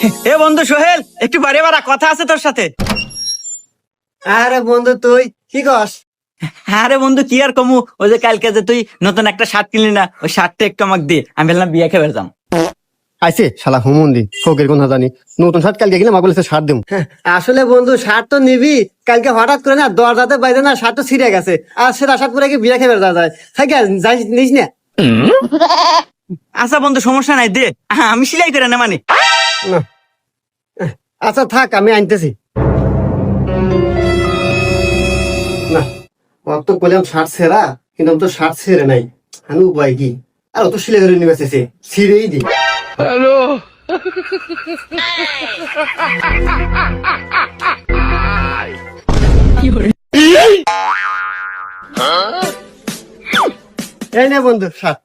এ বন্ধু সোহেল, একটু বাড়ি বাড়া কথা আছে তোর সাথে। আরে বন্ধু তুই কি কস? আরে বন্ধু কি আর কমু, ওই যে কালকে যে তুই নতুন একটা শার্ট কিনলি না, ওই শার্টটা একটু আমাকে দে, আমি বললাম বিয়ে খেয়ে বেরতাম। আইসে শালা হুমন্দি ফকের কোন জানি নতুন শার্ট কালকে গেলে আমাকে বলেছে শার্ট দেব। আসলে বন্ধু শার্ট তো নিবি, কালকে হঠাৎ করে না দরজাতে বাইরে না শার্ট তো ছিঁড়ে গেছে, আর সেটা শার্ট পরে কি বিয়ে খেয়ে যাওয়া যায়? থাকে যাই নিস না। আচ্ছা বন্ধু সমস্যা নাই, দে, আমি সেলাই করে না মানে। না। আচ্ছা থাক আমি আনতেছি। না ওর তো বললাম শার্ট ছেঁড়া, কিন্তু আমি তো শার্ট ছেড়ে নাই। আমি উপায় কি, আর ও তো সিলে ধরে নিয়ে বেঁচেছে, ছিঁড়েই দিই। এই নে বন্ধু শার্ট।